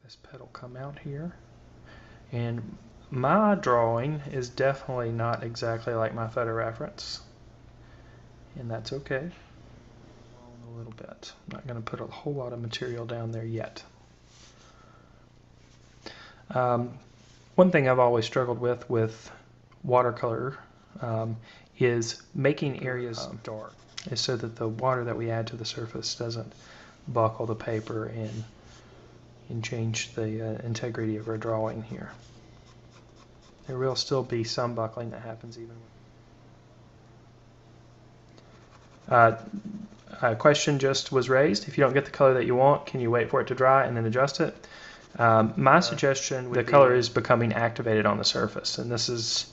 This petal come out here, and my drawing is definitely not exactly like my photo reference, and that's okay. A little bit. I'm not going to put a whole lot of material down there yet. One thing I've always struggled with watercolor is making areas dark, is so that the water that we add to the surface doesn't buckle the paper and change the integrity of our drawing here. There will still be some buckling that happens even with a question just was raised. If you don't get the color that you want, can you wait for it to dry and then adjust it? My suggestion would be the color is becoming activated on the surface, and this is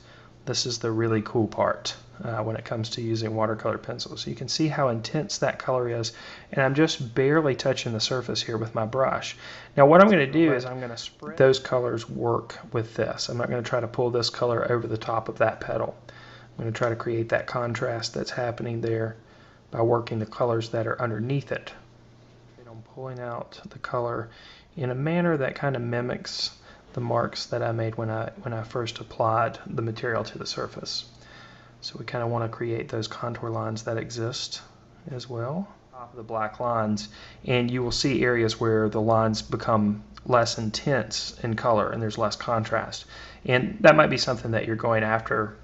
the really cool part when it comes to using watercolor pencils. You can see how intense that color is, and I'm just barely touching the surface here with my brush. Now what I'm going to do is I'm going to spread those colors work with this. I'm not going to try to pull this color over the top of that petal. I'm going to try to create that contrast that's happening there by working the colors that are underneath it. And I'm pulling out the color in a manner that kind of mimics the marks that I made when I first applied the material to the surface. So we kind of want to create those contour lines that exist as well. Top of the black lines, and you will see areas where the lines become less intense in color and there's less contrast. And that might be something that you're going after.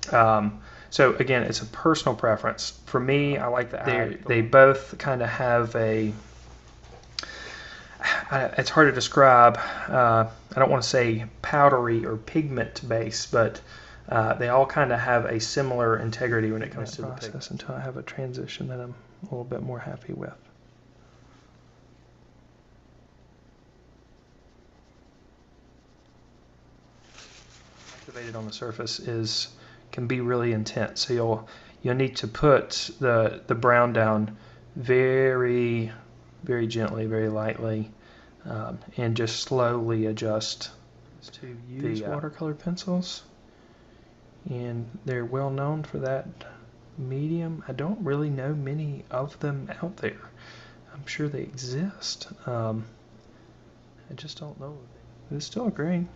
So again, it's a personal preference. For me, I like that they both kind of have a, it's hard to describe, I don't want to say powdery or pigment base, but they all kind of have a similar integrity when it comes to the process until I have a transition that I'm a little bit more happy with. Activated on the surface can be really intense, so you'll need to put the brown down very gently, very lightly, and just slowly adjust to use watercolor pencils. And they're well known for that medium. I don't really know many of them out there. I'm sure they exist. I just don't know. But it's still a green.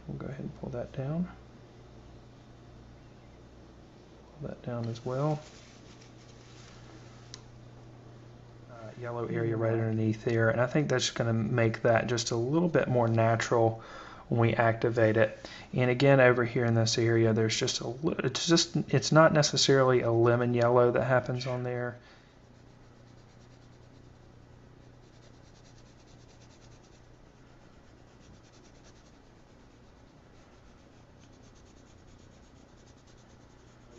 We'll go ahead and pull that down. Pull that down as well. Yellow area right underneath there, and I think that's going to make that just a little bit more natural when we activate it. And again, over here in this area, there's just a little, it's not necessarily a lemon yellow that happens on there.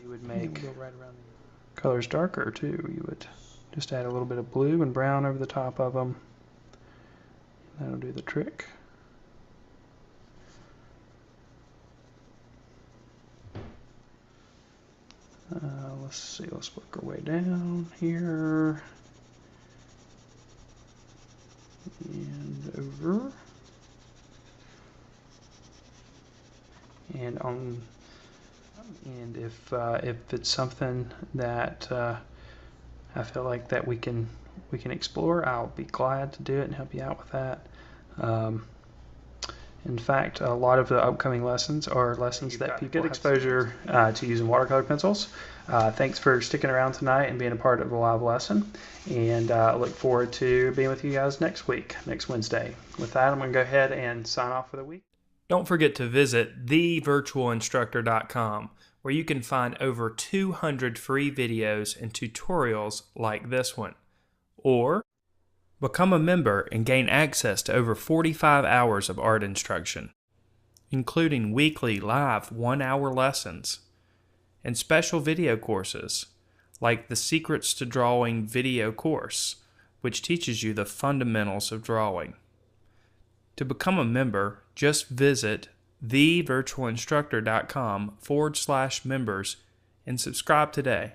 You would make colors darker too. You would just add a little bit of blue and brown over the top of them. That'll do the trick. Let's see, let's work our way down here and over and on. And if it's something that I feel like that we can explore, I'll be glad to do it and help you out with that. In fact, a lot of the upcoming lessons are lessons that people get exposure to using watercolor pencils. Thanks for sticking around tonight and being a part of the live lesson, and I look forward to being with you guys next week, next Wednesday. With that, I'm going to go ahead and sign off for the week. Don't forget to visit thevirtualinstructor.com, where you can find over 200 free videos and tutorials like this one. Or become a member and gain access to over 45 hours of art instruction, including weekly live 1-hour lessons and special video courses like the Secrets to Drawing video course, which teaches you the fundamentals of drawing. To become a member, just visit thevirtualinstructor.com/members and subscribe today.